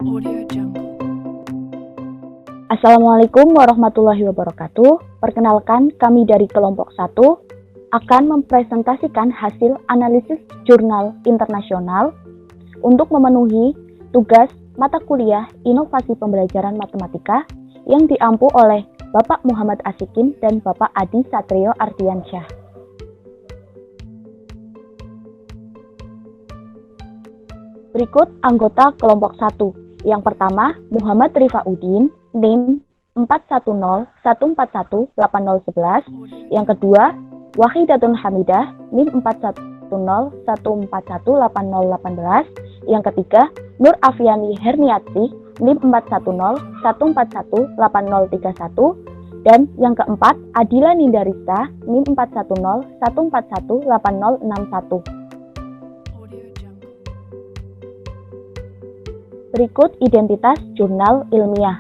Audio Jungle. Assalamualaikum warahmatullahi wabarakatuh. Perkenalkan, kami dari kelompok 1 akan mempresentasikan hasil analisis jurnal internasional untuk memenuhi tugas mata kuliah Inovasi Pembelajaran Matematika yang diampu oleh Bapak Muhammad Asikin dan Bapak Adi Satrio Ardiansyah. Berikut anggota kelompok 1. Yang pertama, Muhammad Rifaudin, NIM 4101418011. Yang kedua, Wahidatun Hamidah, NIM 4101418018. Yang ketiga, Nur Afiani Herniati, NIM 4101418031. Dan yang keempat, Adila Nindarista, NIM 4101418061. Berikut identitas jurnal ilmiah.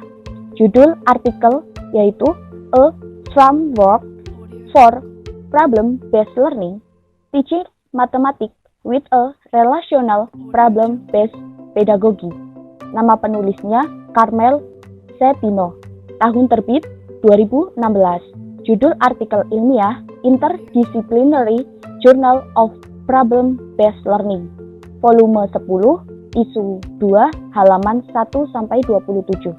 Judul artikel yaitu A Framework for Problem-Based Learning, Teaching Mathematics with a Relational Problem-Based Pedagogy. Nama penulisnya Carmel Setino. Tahun terbit 2016. Judul artikel ilmiah Interdisciplinary Journal of Problem-Based Learning. Volume 10, isu 2, halaman 1-27.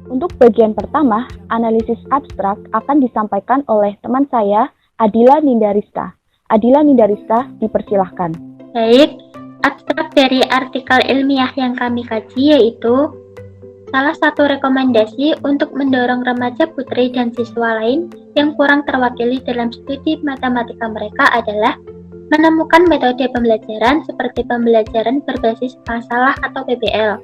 Untuk bagian pertama, analisis abstrak akan disampaikan oleh teman saya, Adila Nindarista. Adila Nindarista, dipersilahkan. Baik, abstrak dari artikel ilmiah yang kami kaji yaitu salah satu rekomendasi untuk mendorong remaja putri dan siswa lain yang kurang terwakili dalam studi matematika mereka adalah menemukan metode pembelajaran seperti pembelajaran berbasis masalah atau PBL,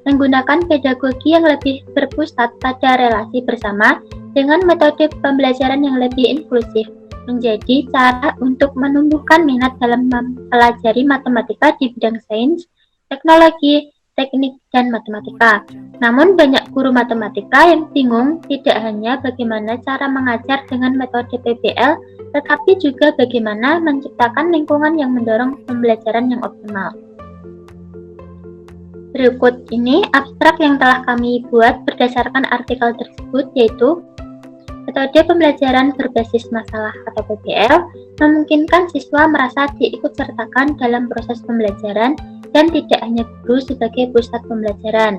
menggunakan pedagogi yang lebih berpusat pada relasi bersama dengan metode pembelajaran yang lebih inklusif, menjadi cara untuk menumbuhkan minat dalam mempelajari matematika di bidang sains, teknologi, teknik, dan matematika. Namun banyak guru matematika yang bingung tidak hanya bagaimana cara mengajar dengan metode PBL, tetapi juga bagaimana menciptakan lingkungan yang mendorong pembelajaran yang optimal. Berikut ini abstrak yang telah kami buat berdasarkan artikel tersebut, yaitu metode pembelajaran berbasis masalah atau PBL memungkinkan siswa merasa diikutsertakan dalam proses pembelajaran dan tidak hanya guru sebagai pusat pembelajaran.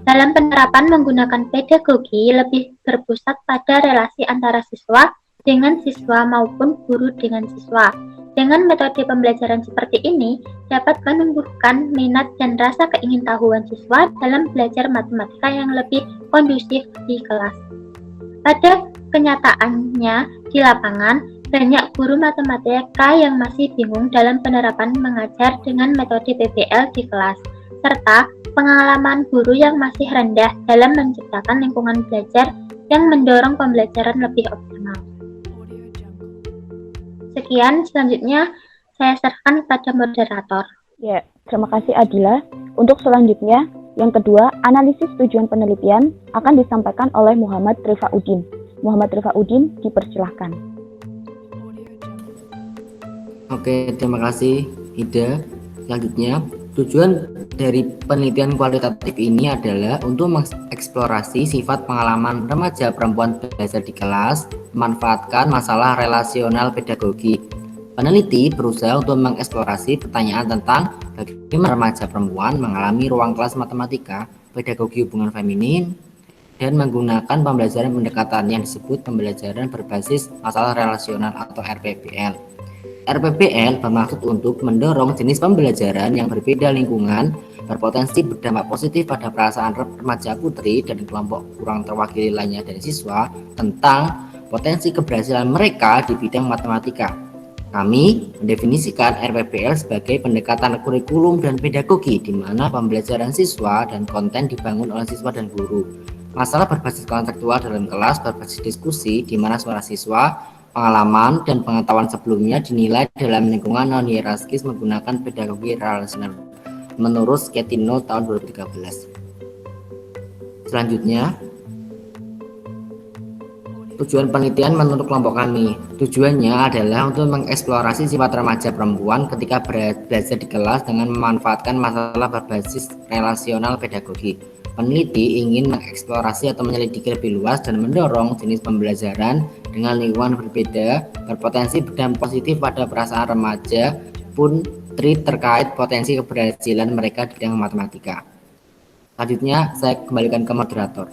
Dalam penerapan menggunakan pedagogi lebih berpusat pada relasi antara siswa dengan siswa maupun guru dengan siswa. Dengan metode pembelajaran seperti ini dapat menumbuhkan minat dan rasa keingintahuan siswa dalam belajar matematika yang lebih kondusif di kelas. Pada kenyataannya di lapangan, banyak guru matematika yang masih bingung dalam penerapan mengajar dengan metode PBL di kelas, serta pengalaman guru yang masih rendah dalam menciptakan lingkungan belajar yang mendorong pembelajaran lebih optimal. Sekian, selanjutnya saya serahkan kepada moderator. Ya, terima kasih Adila. Untuk selanjutnya, yang kedua, analisis tujuan penelitian akan disampaikan oleh Muhammad Rifaudin. Muhammad Rifaudin, dipersilahkan. Oke, terima kasih Ida. Selanjutnya, tujuan dari penelitian kualitatif ini adalah untuk mengeksplorasi sifat pengalaman remaja perempuan belajar di kelas, memanfaatkan masalah relasional pedagogi. Peneliti berusaha untuk mengeksplorasi pertanyaan tentang bagaimana remaja perempuan mengalami ruang kelas matematika, pedagogi hubungan feminin, dan menggunakan pembelajaran pendekatan yang disebut pembelajaran berbasis masalah relasional atau RPBL. RPBL bermaksud untuk mendorong jenis pembelajaran yang berbeda lingkungan, berpotensi berdampak positif pada perasaan remaja putri dan kelompok kurang terwakili lainnya dari siswa tentang potensi keberhasilan mereka di bidang matematika. Kami mendefinisikan RPBL sebagai pendekatan kurikulum dan pedagogi di mana pembelajaran siswa dan konten dibangun oleh siswa dan guru. Masalah berbasis konseptual dalam kelas berbasis diskusi di mana suara siswa, pengalaman, dan pengetahuan sebelumnya dinilai dalam lingkungan non-hierarkis menggunakan pedagogi relasional menurut Schettino tahun 2013. Selanjutnya, Tujuan penelitian menurut kelompok kami, tujuannya adalah untuk mengeksplorasi sifat remaja perempuan ketika belajar di kelas dengan memanfaatkan masalah berbasis relasional pedagogi. Peneliti ingin mengeksplorasi atau menyelidiki lebih luas dan mendorong jenis pembelajaran dengan lingkungan berbeda berpotensi berdampak positif pada perasaan remaja putri terkait potensi keberhasilan mereka di bidang matematika. Selanjutnya, saya kembalikan ke moderator.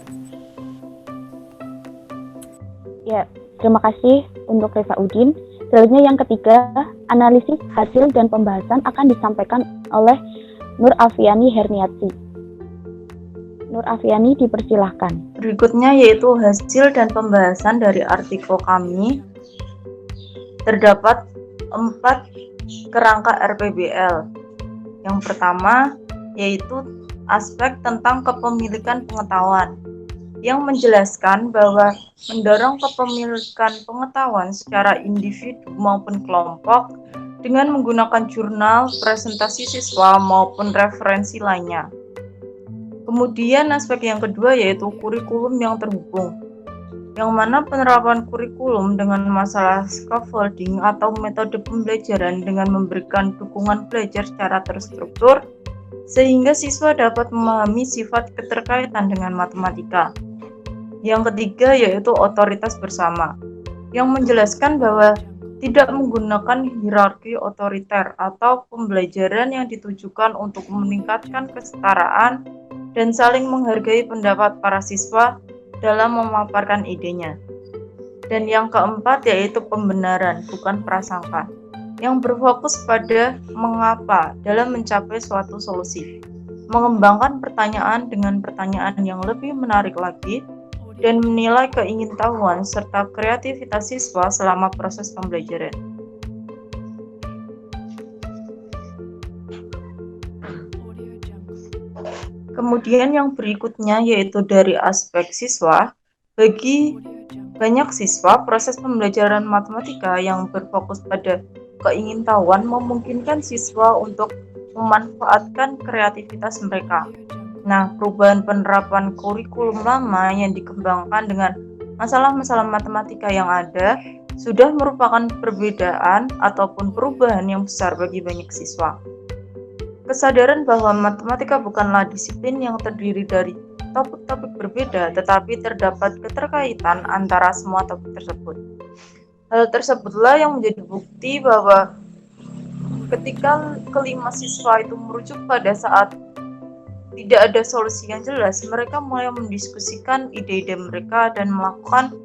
Ya, terima kasih untuk Reva Udin. Selanjutnya yang ketiga, analisis hasil dan pembahasan akan disampaikan oleh Nur Afiani Herniatsi. Nur Afiani, dipersilahkan. Berikutnya yaitu hasil dan pembahasan dari artikel kami. Terdapat 4 kerangka RPBL. Yang pertama yaitu aspek tentang kepemilikan pengetahuan, yang menjelaskan bahwa mendorong kepemilikan pengetahuan secara individu maupun kelompok dengan menggunakan jurnal, presentasi siswa, maupun referensi lainnya. Kemudian aspek yang kedua yaitu kurikulum yang terhubung, yang mana penerapan kurikulum dengan masalah scaffolding atau metode pembelajaran dengan memberikan dukungan belajar secara terstruktur, sehingga siswa dapat memahami sifat keterkaitan dengan matematika. Yang ketiga yaitu otoritas bersama, yang menjelaskan bahwa tidak menggunakan hierarki otoriter atau pembelajaran yang ditujukan untuk meningkatkan kesetaraan dan saling menghargai pendapat para siswa dalam memaparkan idenya. Dan yang keempat yaitu pembenaran, bukan prasangka, yang berfokus pada mengapa dalam mencapai suatu solusi, mengembangkan pertanyaan dengan pertanyaan yang lebih menarik lagi, dan menilai keingintahuan serta kreativitas siswa selama proses pembelajaran. Kemudian yang berikutnya yaitu dari aspek siswa. Bagi banyak siswa, proses pembelajaran matematika yang berfokus pada keingintahuan memungkinkan siswa untuk memanfaatkan kreativitas mereka. Nah, perubahan penerapan kurikulum lama yang dikembangkan dengan masalah-masalah matematika yang ada sudah merupakan perbedaan ataupun perubahan yang besar bagi banyak siswa. Kesadaran bahwa matematika bukanlah disiplin yang terdiri dari topik-topik berbeda, tetapi terdapat keterkaitan antara semua topik tersebut. Hal tersebutlah yang menjadi bukti bahwa ketika kelima siswa itu merujuk pada saat tidak ada solusi yang jelas, mereka mulai mendiskusikan ide-ide mereka dan melakukan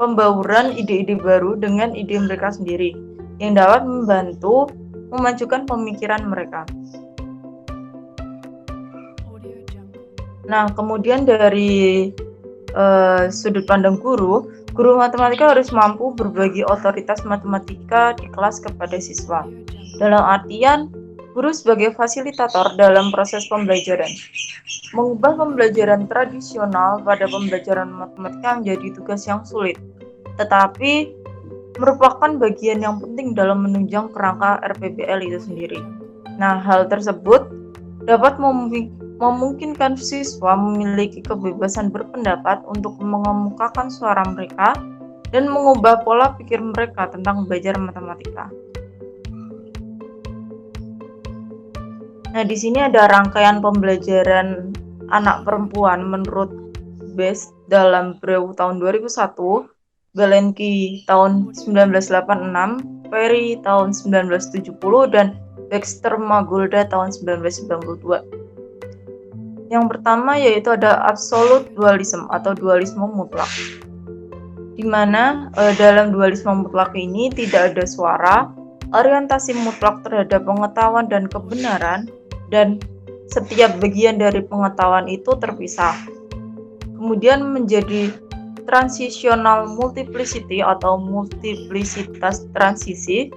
pembauran ide-ide baru dengan ide mereka sendiri yang dapat membantu memajukan pemikiran mereka. Nah, kemudian dari sudut pandang guru matematika harus mampu berbagi otoritas matematika di kelas kepada siswa. Dalam artian, guru sebagai fasilitator dalam proses pembelajaran. Mengubah pembelajaran tradisional pada pembelajaran matematika menjadi tugas yang sulit, tetapi merupakan bagian yang penting dalam menunjang kerangka RPBL itu sendiri. Nah, hal tersebut dapat memungkinkan siswa memiliki kebebasan berpendapat untuk mengemukakan suara mereka dan mengubah pola pikir mereka tentang belajar matematika. Nah, di sini ada rangkaian pembelajaran anak perempuan menurut Best dalam Breu tahun 2001, Belenki tahun 1986, Perry tahun 1970, dan Baxter Magulda tahun 1992. Yang pertama yaitu ada absolute dualism atau dualisme mutlak, di mana dalam dualisme mutlak ini tidak ada suara, orientasi mutlak terhadap pengetahuan dan kebenaran, dan setiap bagian dari pengetahuan itu terpisah. Kemudian menjadi transitional multiplicity atau multiplicitas transisi,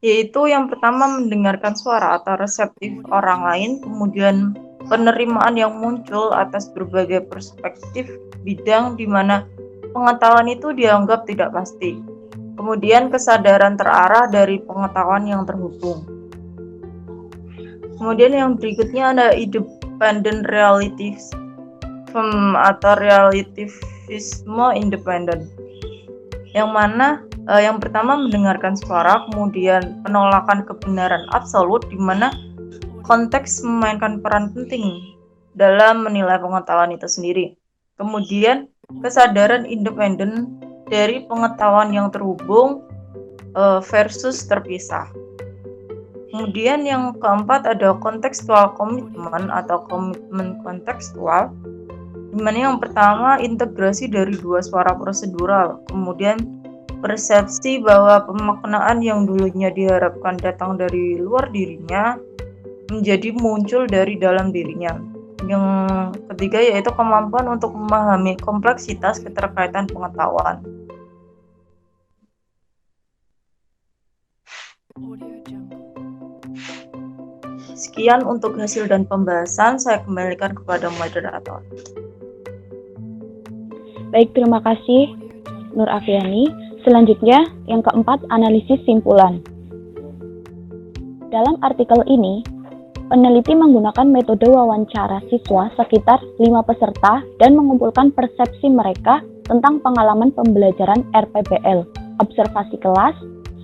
yaitu yang pertama mendengarkan suara atau reseptif orang lain, kemudian penerimaan yang muncul atas berbagai perspektif bidang di mana pengetahuan itu dianggap tidak pasti. Kemudian kesadaran terarah dari pengetahuan yang terhubung. Kemudian yang berikutnya ada independent relativism atau relative positivisme independen. Yang mana yang pertama mendengarkan suara, kemudian penolakan kebenaran absolut, di mana konteks memainkan peran penting dalam menilai pengetahuan itu sendiri. Kemudian kesadaran independen dari pengetahuan yang terhubung versus terpisah. Kemudian yang keempat ada kontekstual komitmen atau komitmen kontekstual, di mana yang pertama integrasi dari dua suara prosedural, kemudian persepsi bahwa pemaknaan yang dulunya diharapkan datang dari luar dirinya menjadi muncul dari dalam dirinya. Yang ketiga yaitu kemampuan untuk memahami kompleksitas keterkaitan pengetahuan. Sekian untuk hasil dan pembahasan, saya kembalikan kepada moderator. Baik, terima kasih Nur Afiani. Selanjutnya, yang keempat, analisis simpulan. Dalam artikel ini, peneliti menggunakan metode wawancara siswa sekitar 5 peserta dan mengumpulkan persepsi mereka tentang pengalaman pembelajaran RPBL, observasi kelas,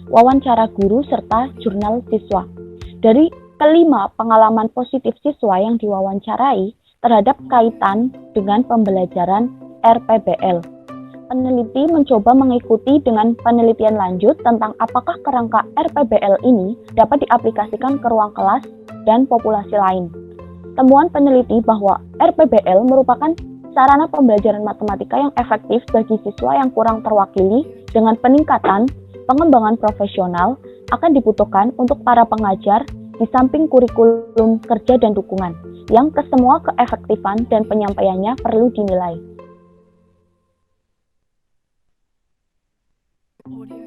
wawancara guru, serta jurnal siswa. Dari kelima pengalaman positif siswa yang diwawancarai terhadap kaitan dengan pembelajaran RPBL, peneliti mencoba mengikuti dengan penelitian lanjut tentang apakah kerangka RPBL ini dapat diaplikasikan ke ruang kelas dan populasi lain. Temuan peneliti bahwa RPBL merupakan sarana pembelajaran matematika yang efektif bagi siswa yang kurang terwakili dengan peningkatan pengembangan profesional akan dibutuhkan untuk para pengajar di samping kurikulum kerja dan dukungan, yang kesemua keefektifan dan penyampaiannya perlu dinilai.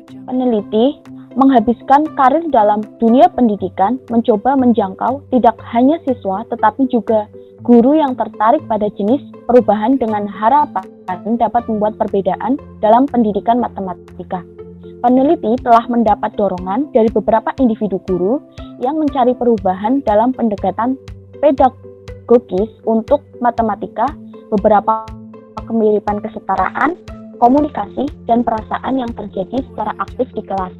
Peneliti menghabiskan karir dalam dunia pendidikan mencoba menjangkau tidak hanya siswa tetapi juga guru yang tertarik pada jenis perubahan dengan harapan dapat membuat perbedaan dalam pendidikan matematika. Peneliti telah mendapat dorongan dari beberapa individu guru yang mencari perubahan dalam pendekatan pedagogis untuk matematika, beberapa kemiripan kesetaraan, komunikasi, dan perasaan yang terjadi secara aktif di kelas.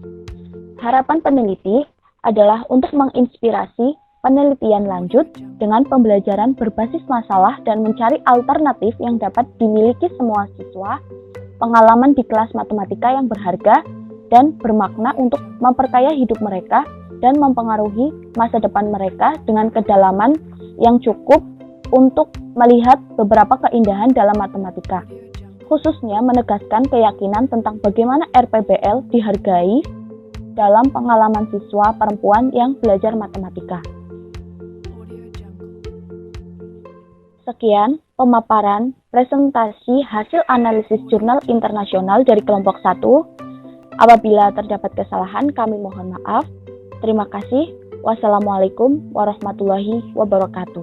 Harapan peneliti adalah untuk menginspirasi penelitian lanjut dengan pembelajaran berbasis masalah dan mencari alternatif yang dapat dimiliki semua siswa, pengalaman di kelas matematika yang berharga dan bermakna untuk memperkaya hidup mereka dan mempengaruhi masa depan mereka dengan kedalaman yang cukup untuk melihat beberapa keindahan dalam matematika, khususnya menegaskan keyakinan tentang bagaimana RPBL dihargai dalam pengalaman siswa perempuan yang belajar matematika. Sekian pemaparan presentasi hasil analisis jurnal internasional dari kelompok 1. Apabila terdapat kesalahan, kami mohon maaf. Terima kasih. Wassalamualaikum warahmatullahi wabarakatuh.